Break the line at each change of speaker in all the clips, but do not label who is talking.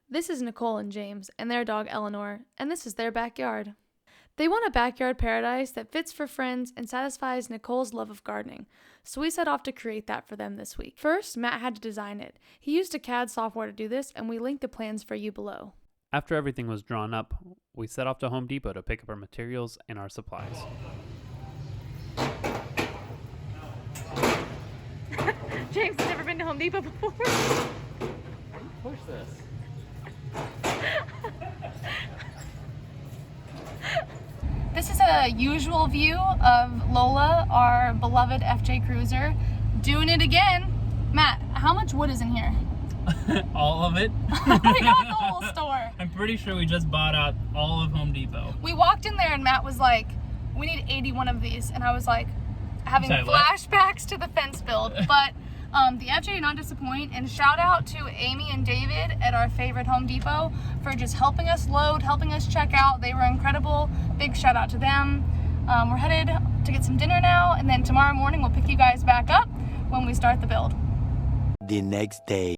This is Nicole and James and their dog Eleanor, and this is their backyard. They want a backyard paradise that fits for friends and satisfies Nicole's love of gardening, so we set off to create that for them this week. First, Matt had to design it. He used a CAD software to do this, and we linked the plans for you below.
After everything was drawn up, we set off to Home Depot to pick up our materials and our supplies.
James has never been to Home Depot before.
Push this.
This is a usual view of Lola, our beloved FJ Cruiser, doing it again. Matt, how much wood is in here?
All of it.
We got the whole store.
I'm pretty sure we just bought out all of Home Depot.
We walked in there and Matt was like, we need 81 of these. And I was like, having
Sorry,
flashbacks to the fence build. But the FJ did not disappoint. And shout out to Amy and David at our favorite Home Depot for just helping us load, helping us check out. They were incredible. Big shout out to them. We're headed to get some dinner now. And then tomorrow morning we'll pick you guys back up when we start the build.
The next day.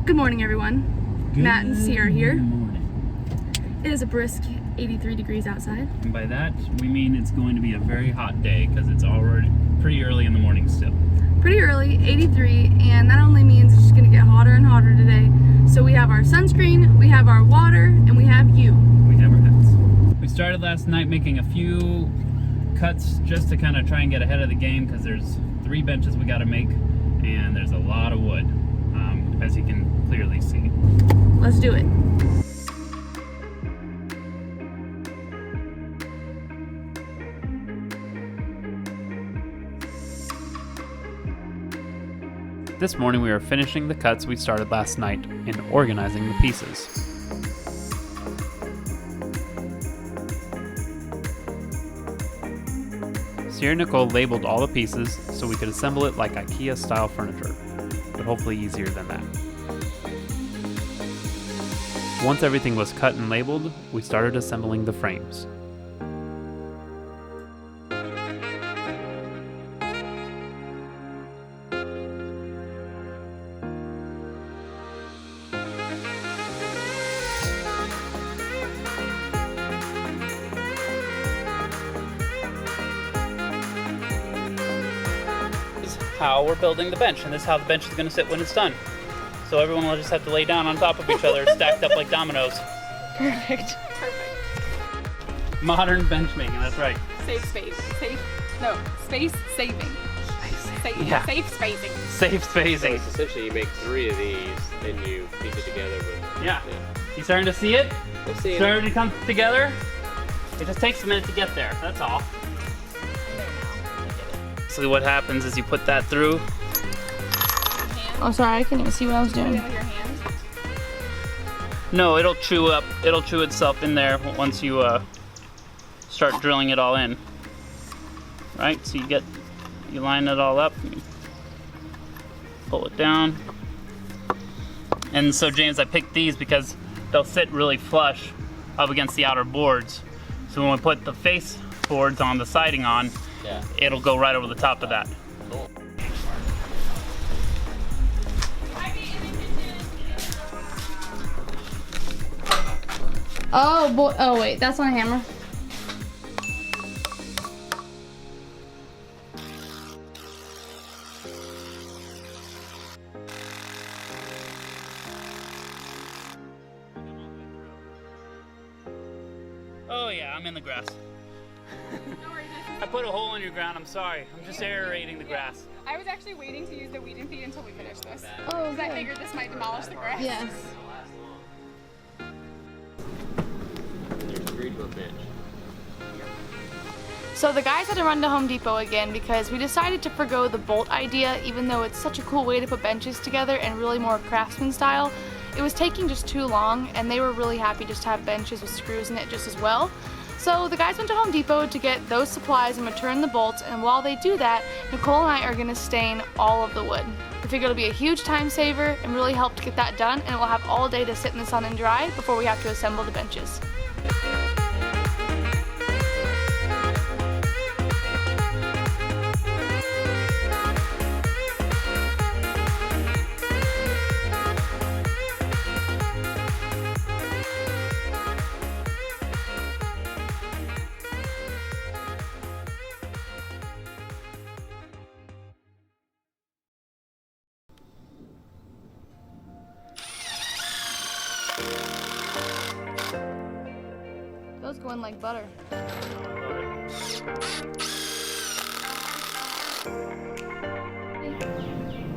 Good morning, everyone. Matt and C are here.
Good morning.
It is a brisk 83 degrees outside.
And by that, we mean it's going to be a very hot day because it's already pretty early in the morning still.
Pretty early, 83, and that only means it's just gonna get hotter and hotter today. So we have our sunscreen, we have our water, and we have you.
We have our hats. We started last night making a few cuts just to kind of try and get ahead of the game because there's 3 benches we got to make and there's a lot of wood, as you can clearly see.
Let's do it.
This morning we are finishing the cuts we started last night and organizing the pieces. Sierra and Nicole labeled all the pieces so we could assemble it like IKEA style furniture, but hopefully easier than that. Once everything was cut and labeled, we started assembling the frames. How we're building the bench, and this is how the bench is going to sit when it's done. So everyone will just have to lay down on top of each other, stacked up like dominoes.
Perfect.
Modern bench making, that's right.
Save space. Space saving.
Yeah.
Safe spacing.
Safe spacing.
So essentially you make 3 of these, then you piece it together with...
Yeah. You starting to see it?
We'll see.
Starting to come together? It just takes a minute to get there, that's all. So what happens is you put that through.
Oh, sorry, I couldn't even see what I was doing.
With your hand.
No, it'll chew itself in there once you start drilling it all in. Right, so you line it all up, you pull it down. And so James, I picked these because they'll sit really flush up against the outer boards. So when we put the face boards on, the siding on,
Yeah.
it'll go right over the top of that.
Cool.
Oh, boy. Oh, wait, that's not a hammer.
Oh yeah, I'm in the grass. I put a hole in your ground, I'm sorry. I'm just aerating the grass.
I was actually waiting to use the weed and feed until we finished this.
Oh,
Because I figured this might demolish the grass.
Yes.
You're agreed to a bench.
So the guys had to run to Home Depot again because we decided to forgo the bolt idea, even though it's such a cool way to put benches together and really more craftsman style. It was taking just too long, and they were really happy just to have benches with screws in it just as well. So the guys went to Home Depot to get those supplies and return the bolts, and while they do that, Nicole and I are going to stain all of the wood. We figure it'll be a huge time saver and really help to get that done, and we'll have all day to sit in the sun and dry before we have to assemble the benches. going like butter.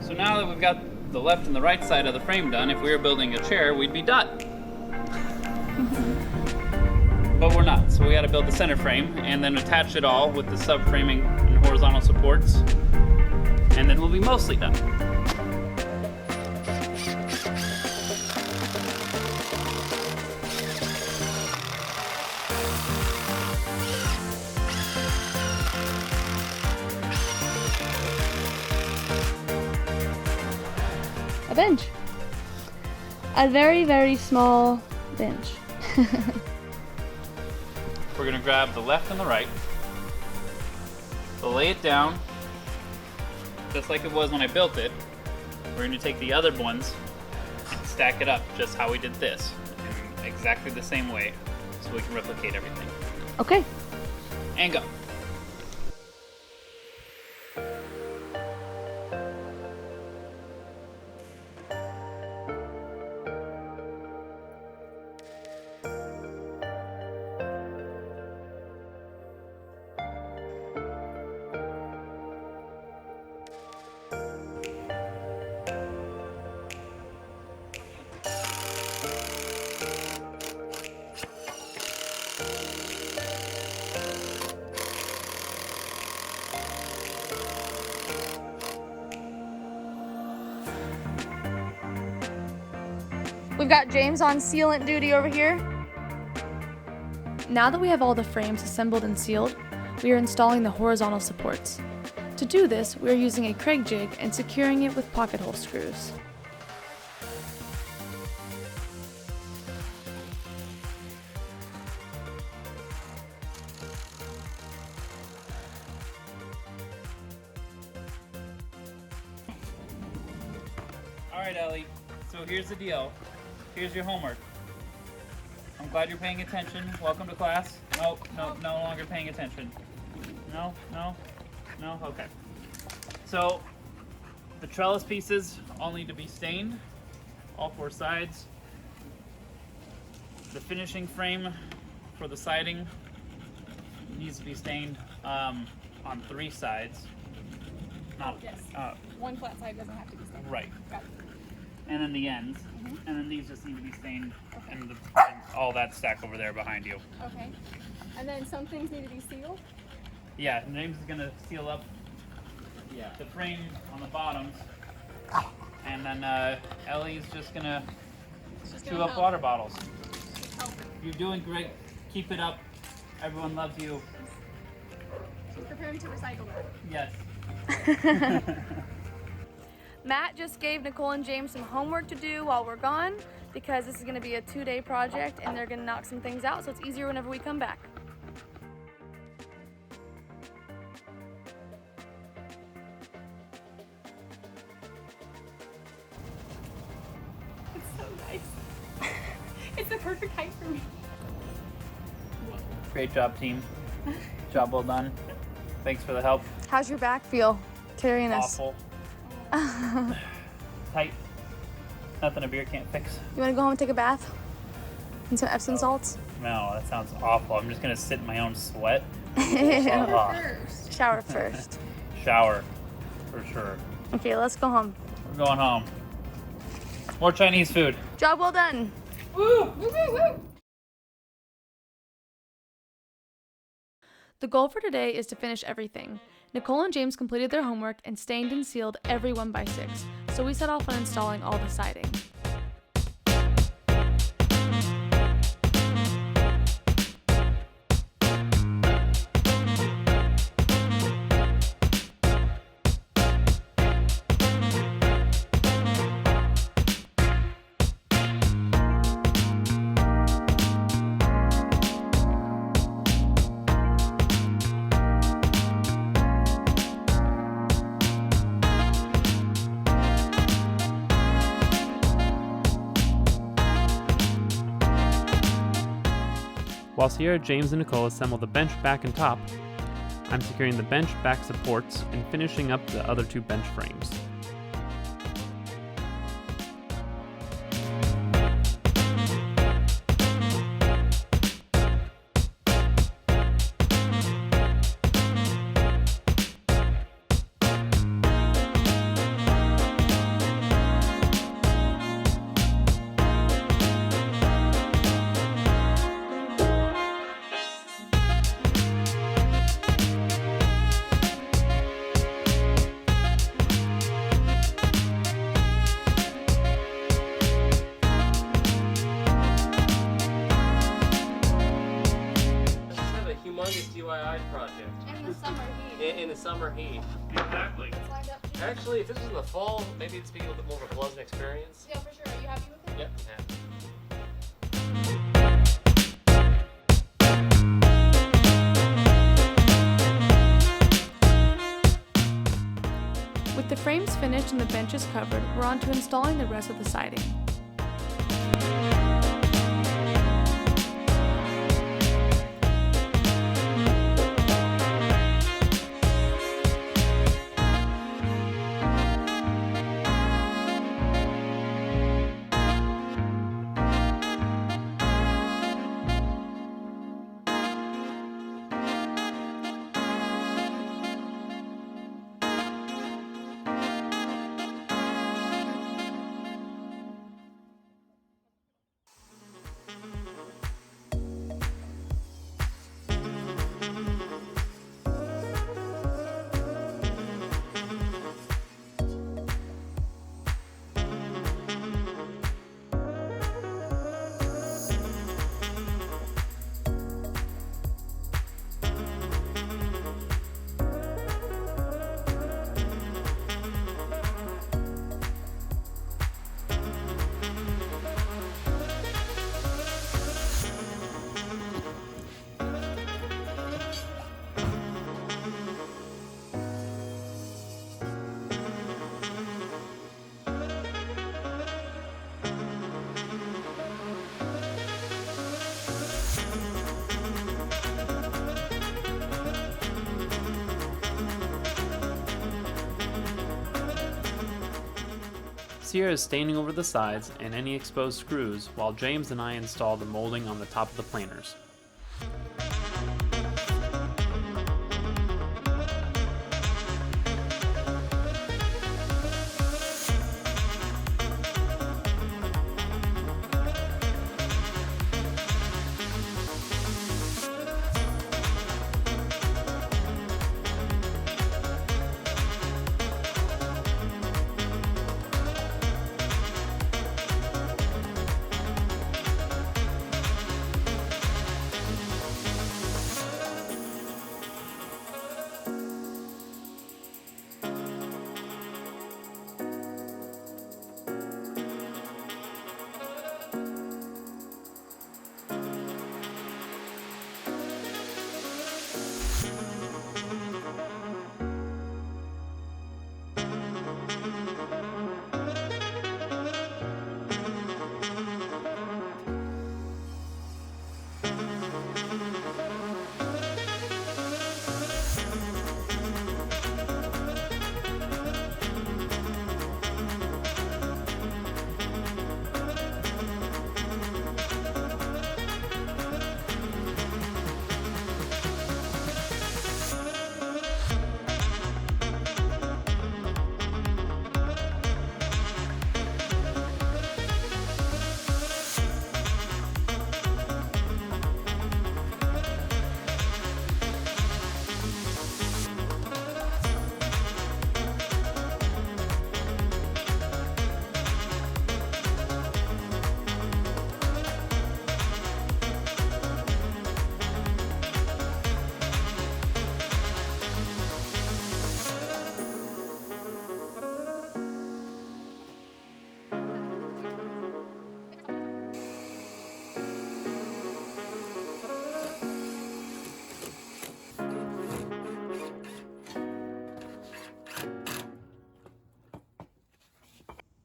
So now that we've got the left and the right side of the frame done, if we were building a chair, we'd be done. But we're not, so we gotta build the center frame and then attach it all with the subframing and horizontal supports, and then we'll be mostly done.
A bench. A very, very small bench.
We're gonna grab the left and the right, lay it down, just like it was when I built it. We're gonna take the other ones and stack it up just how we did this, in exactly the same way, so we can replicate everything.
Okay.
And go.
We've got James on sealant duty over here. Now that we have all the frames assembled and sealed, we are installing the horizontal supports. To do this, we are using a Craig jig and securing it with pocket hole screws.
All right, Ellie, so here's the deal. Here's your homework. I'm glad you're paying attention. Welcome to class. No longer paying attention. No, okay. So, the trellis pieces all need to be stained, all four sides. The finishing frame for the siding needs to be stained on 3 sides. Not,
Yes. One flat side doesn't have to be stained.
right.
Got it.
And then the ends, and then these just need to be stained,
Okay.
and all that stack over there behind you.
Okay. And then some things need to be sealed.
Yeah, James is gonna seal up the frame on the bottoms, and then Ellie's just gonna chew up water bottles. You're doing great. Keep it up. Everyone loves you.
She's preparing to recycle that.
Yes.
Matt just gave Nicole and James some homework to do while we're gone because this is going to be a 2-day project and they're going to knock some things out so it's easier whenever we come back.
It's so nice. It's the perfect height for me.
Great job, team. Job well done. Thanks for the help.
How's your back feel carrying us?
Awful. Tight. Nothing a beer can't fix.
You want to go home and take a bath? And some Epsom salts?
No, that sounds awful. I'm just gonna sit in my own sweat.
First.
Shower first.
Shower, for sure.
Okay, let's go home.
We're going home. More Chinese food.
Job well done.
Woo! Woo, woo, woo!
The goal for today is to finish everything. Nicole and James completed their homework and stained and sealed every 1x6, so we set off on installing all the siding.
While Sierra, James, and Nicole assemble the bench back and top, I'm securing the bench back supports and finishing up the other 2 bench frames.
project.
In the summer heat.
In the summer heat.
Exactly.
It's lined up too.
Actually, if this was in the fall, maybe it'd be a little bit more of a pleasant experience.
Yeah, for sure. Are you happy with it?
Yep.
With the frames finished and the benches covered, we're on to installing the rest of the siding.
Sierra is staining over the sides and any exposed screws while James and I install the molding on the top of the planers.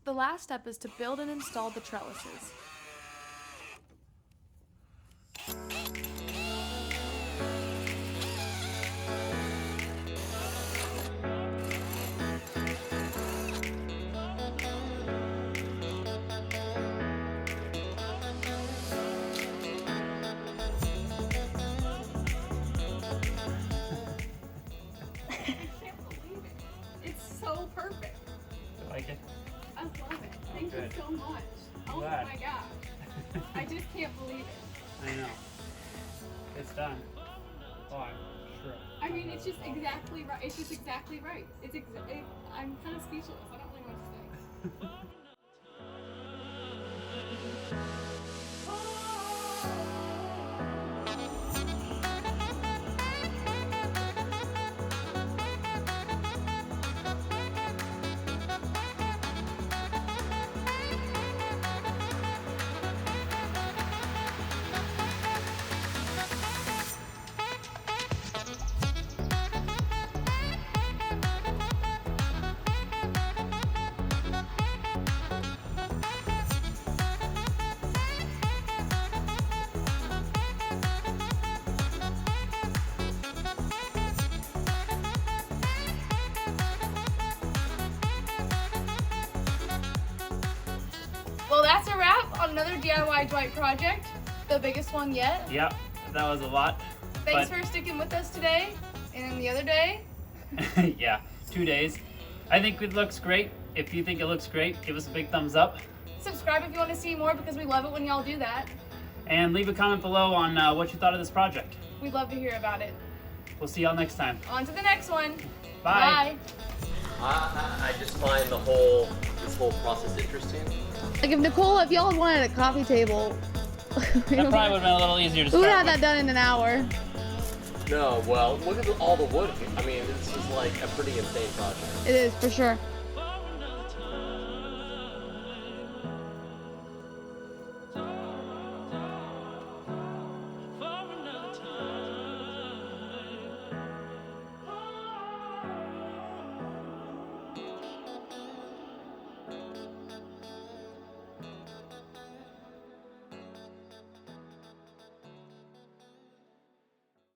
The last step is to build and install the trellises.
It's so perfect.
You like it?
I love it. Thank
Good.
you so much. Oh
Glad.
my gosh. I just can't believe it.
I know. It's done. Oh, I'm sure.
I mean, it's just exactly right. It's just exactly right. I'm kind of speechless. I don't really know what to say.
on another DIY Dwight project, the biggest one yet.
Yep, that was a lot.
Thanks
but-
for sticking with us today and the other day.
Yeah, 2 days. I think it looks great. If you think it looks great, give us a big thumbs up.
Subscribe if you want to see more because we love it when y'all do that.
And leave a comment below on what you thought of this project.
We'd love to hear about it.
We'll see y'all next time.
On to the next one.
Bye.
I just find this whole process interesting.
Like if y'all wanted a coffee table,
That probably would have been a little easier to
we would
start
have
with.
that done in an hour.
No, well, look at all the wood. I mean, this is like a pretty insane project.
It is, for sure.